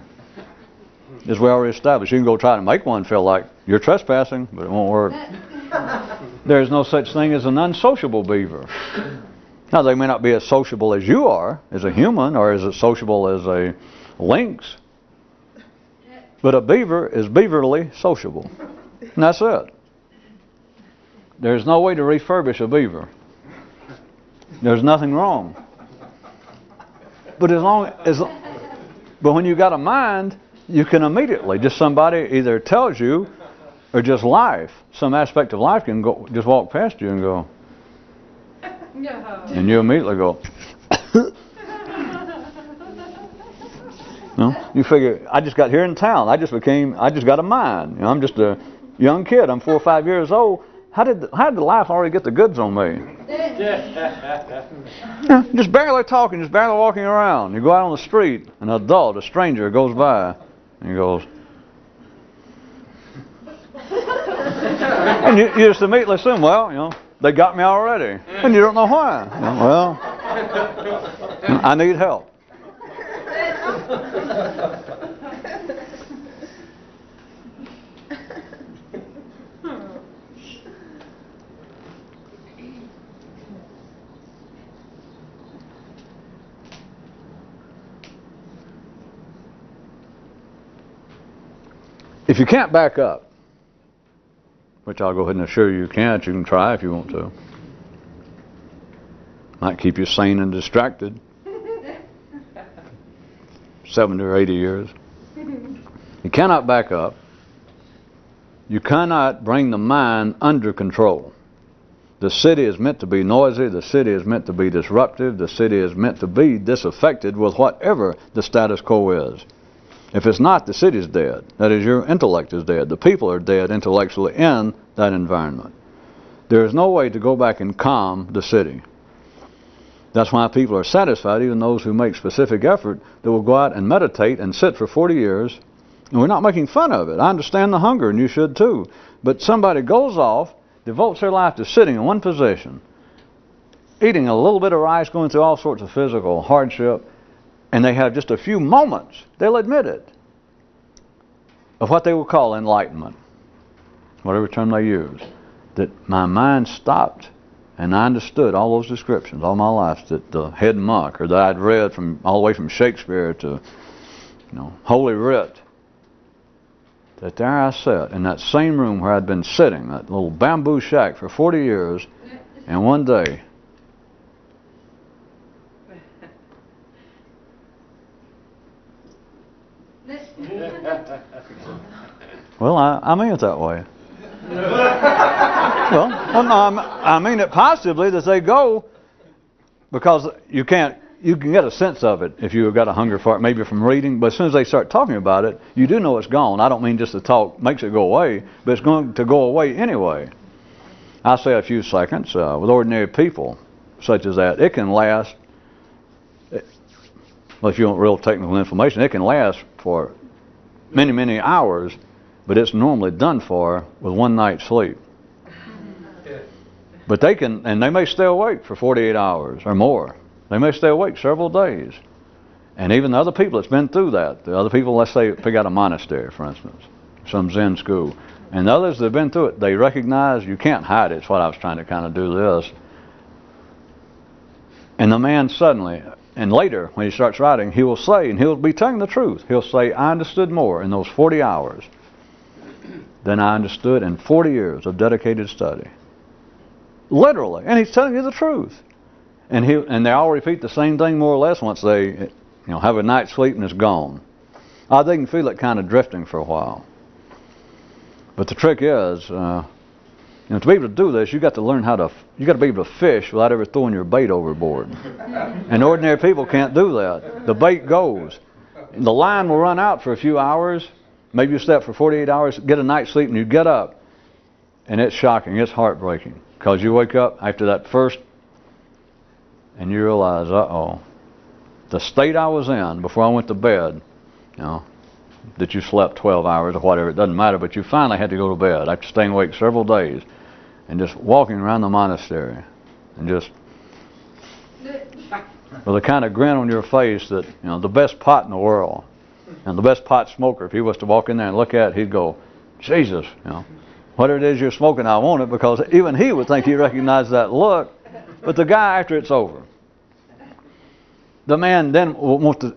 as we already established. You can go try to make one feel like you're trespassing, but it won't work. There's no such thing as an unsociable beaver. Now, they may not be as sociable as you are, as a human, or as sociable as a lynx, but a beaver is beaverly sociable. And that's it. There's no way to refurbish a beaver. There's nothing wrong. But but when you got a mind, you can immediately, just somebody either tells you, or just life, some aspect of life can go, just walk past you and go, and you immediately go. You figure, I just got here in town. I just got a mind. I'm just a young kid. I'm 4 or 5 years old. How did the life already get the goods on me? Just barely talking, just barely walking around. You go out on the street, an adult, a stranger goes by, and he goes, and you just immediately assume, well, they got me already, and you don't know why. Well, I need help. If you can't back up, which I'll go ahead and assure you can't, you can try if you want to. Might keep you sane and distracted. 70 or 80 years. You cannot back up. You cannot bring the mind under control. The city is meant to be noisy. The city is meant to be disruptive. The city is meant to be disaffected with whatever the status quo is. If it's not, the city's dead. That is, your intellect is dead. The people are dead intellectually in that environment. There is no way to go back and calm the city. That's why people are satisfied, even those who make specific effort, that will go out and meditate and sit for 40 years. And we're not making fun of it. I understand the hunger, and you should too. But somebody goes off, devotes their life to sitting in one position, eating a little bit of rice, going through all sorts of physical hardship, and they have just a few moments, they'll admit it, of what they will call enlightenment, whatever term they use, that my mind stopped and I understood all those descriptions all my life, that the head monk, or that I'd read from all the way from Shakespeare to, Holy Writ, that there I sat in that same room where I'd been sitting, that little bamboo shack for 40 years, and one day, well, I mean it that way. Well, no, I mean it positively, that they go, because you can get a sense of it if you've got a hunger for it, maybe from reading, but as soon as they start talking about it, you do know it's gone. I don't mean just the talk makes it go away, but it's going to go away anyway. I say a few seconds. With ordinary people such as that, it can last, well, if you want real technical information, it can last for many, many hours, but it's normally done for with one night's sleep. But they can, and they may stay awake for 48 hours or more. They may stay awake several days. And even the other people that's been through that, the other people, let's say, pick out a monastery, for instance, some Zen school, and the others that have been through it, they recognize you can't hide it. It's what I was trying to kind of do this. And the man suddenly, and later when he starts writing, he will say, and he'll be telling the truth, he'll say, I understood more in those 40 hours than I understood in 40 years of dedicated study. Literally. And he's telling you the truth. And they all repeat the same thing more or less once they have a night's sleep and it's gone. They can feel it kind of drifting for a while. But the trick is, to be able to do this, you got to learn you got to be able to fish without ever throwing your bait overboard. And ordinary people can't do that. The bait goes. The line will run out for a few hours. Maybe you step for 48 hours, get a night's sleep, and you get up. And it's shocking. It's heartbreaking. Because you wake up after that first, and you realize, uh-oh, the state I was in before I went to bed, that you slept 12 hours or whatever, it doesn't matter, but you finally had to go to bed after staying awake several days and just walking around the monastery and just with a kind of grin on your face that, the best pot in the world and the best pot smoker, if he was to walk in there and look at it, he'd go, Jesus, whatever it is you're smoking, I want it, because even he would think he recognized that look. But the guy, after it's over, the man then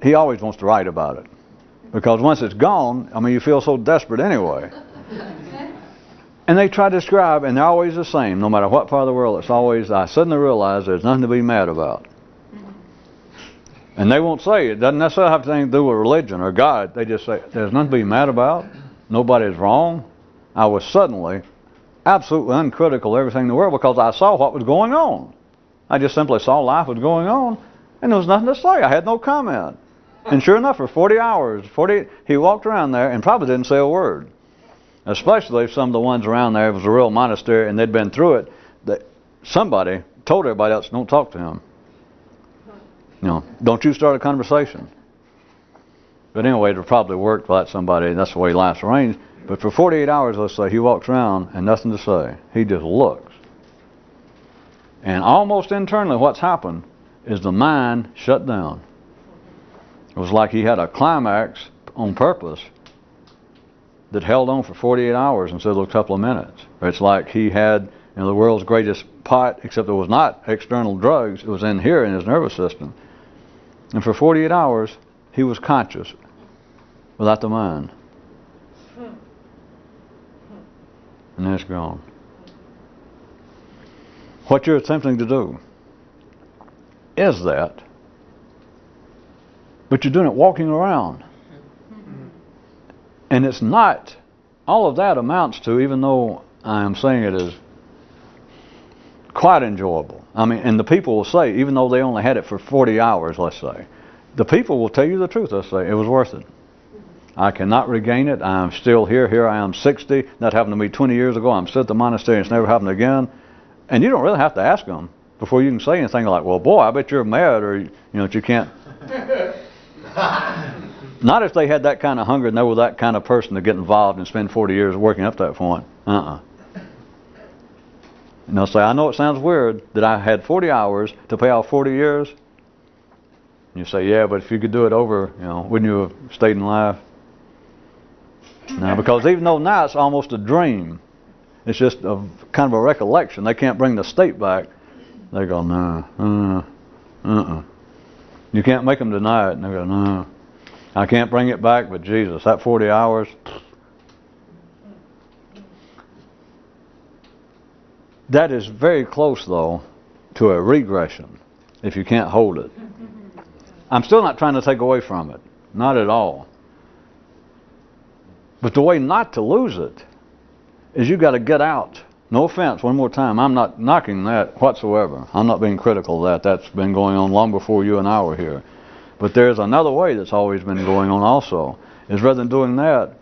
he always wants to write about it. Because once it's gone, you feel so desperate anyway. And they try to describe, and they're always the same. No matter what part of the world, it's always, I suddenly realize there's nothing to be mad about. And they won't say, it doesn't necessarily have anything to do with religion or God. They just say, there's nothing to be mad about. Nobody's wrong. I was suddenly absolutely uncritical of everything in the world because I saw what was going on. I just simply saw life was going on, and there was nothing to say. I had no comment. And sure enough, for 40 hours, he walked around there and probably didn't say a word. Especially if some of the ones around there, it was a real monastery and they'd been through it, that somebody told everybody else, don't talk to him. Don't you start a conversation. But anyway, it probably worked to let somebody, and that's the way life's arranged. But for 48 hours, let's say, he walks around and nothing to say. He just looks. And almost internally what's happened is the mind shut down. It was like he had a climax on purpose that held on for 48 hours instead of a couple of minutes. Or it's like he had the world's greatest pot, except it was not external drugs. It was in here in his nervous system. And for 48 hours, he was conscious without the mind. and then it's gone. What you're attempting to do is that, but you're doing it walking around. And it's not, all of that amounts to, even though I am saying it is quite enjoyable. I mean, and the people will say, even though they only had it for 40 hours, let's say, the people will tell you the truth. They'll say, it was worth it. I cannot regain it. I'm still here. Here I am 60. That happened to me 20 years ago. I'm still at the monastery and it's never happened again. And you don't really have to ask them before you can say anything like, well, boy, I bet you're mad, or, that you can't. Not if they had that kind of hunger and they were that kind of person to get involved and spend 40 years working up to that point. And they'll say, I know it sounds weird that I had 40 hours to pay off 40 years. And you say, yeah, but if you could do it over, wouldn't you have stayed in life? No, because even though now it's almost a dream, it's just a kind of a recollection. They can't bring the state back. They go, no, You can't make them deny it. And they go, no, I can't bring it back, but Jesus, that 40 hours. That is very close, though, to a regression, if you can't hold it. I'm still not trying to take away from it. Not at all. But the way not to lose it is you got to get out. No offense, one more time, I'm not knocking that whatsoever. I'm not being critical of that. That's been going on long before you and I were here. But there's another way that's always been going on also. Is rather than doing that,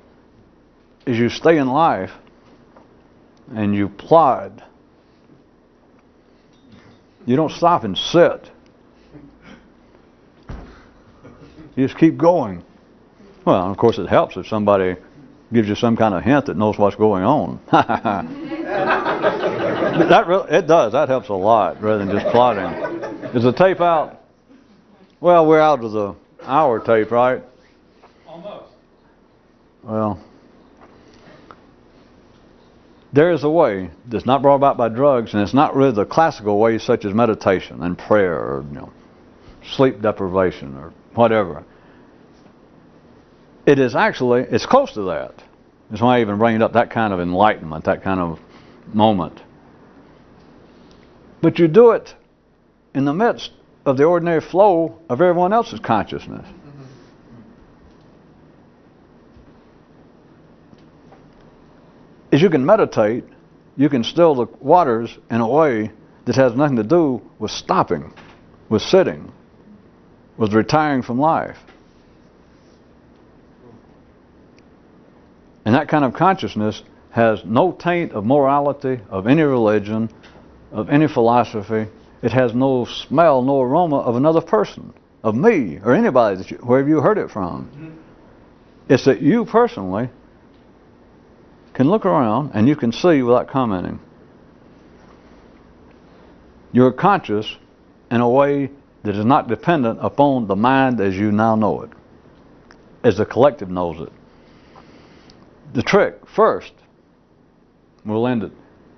is you stay in life and you plod. You don't stop and sit. You just keep going. Well, of course it helps if somebody gives you some kind of hint that knows what's going on. It does. That helps a lot rather than just plodding. Is the tape out? Well, we're out of the hour tape, right? Almost. Well, there is a way that's not brought about by drugs, and it's not really the classical ways such as meditation and prayer or sleep deprivation or whatever. It is actually, it's close to that. That's why I even bring up that kind of enlightenment, that kind of moment. But you do it in the midst of the ordinary flow of everyone else's consciousness. As you can meditate, you can still the waters in a way that has nothing to do with stopping, with sitting, with retiring from life. And that kind of consciousness has no taint of morality, of any religion, of any philosophy. It has no smell, no aroma of another person, of me, or anybody, wherever you heard it from. It's that you personally can look around and you can see without commenting. You're conscious in a way that is not dependent upon the mind as you now know it, as the collective knows it. The trick, first, we'll end it,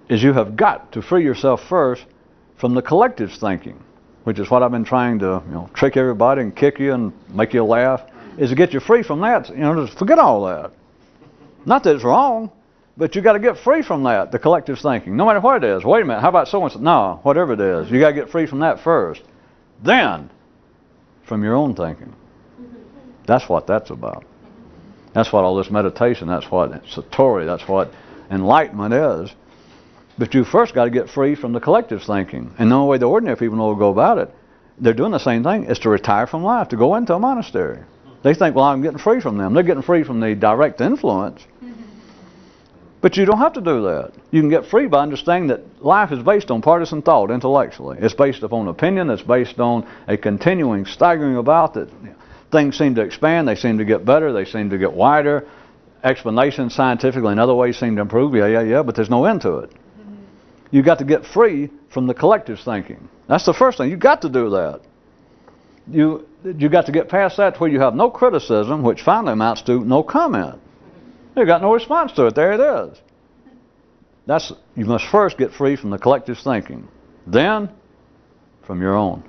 is you have got to free yourself first from the collective's thinking, which is what I've been trying to, trick everybody and kick you and make you laugh, is to get you free from that. Just forget all that. Not that it's wrong, but you got to get free from that, the collective's thinking, no matter what it is. Wait a minute, how about so-and-so? No, whatever it is, you got to get free from that first. Then, from your own thinking. That's what that's about. That's what all this meditation, that's what satori, that's what enlightenment is. But you first got to get free from the collective thinking. And the only way the ordinary people know to go about it, they're doing the same thing, is to retire from life, to go into a monastery. They think, well, I'm getting free from them. They're getting free from the direct influence. But you don't have to do that. You can get free by understanding that life is based on partisan thought intellectually. It's based upon opinion. It's based on a continuing staggering about that things seem to expand. They seem to get better. They seem to get wider. Explanations scientifically in other ways seem to improve. Yeah, but there's no end to it. You've got to get free from the collective thinking. That's the first thing. You've got to do that. You got to get past that to where you have no criticism, which finally amounts to no comment. You got no response to it. There it is. You must first get free from the collective thinking. Then, from your own.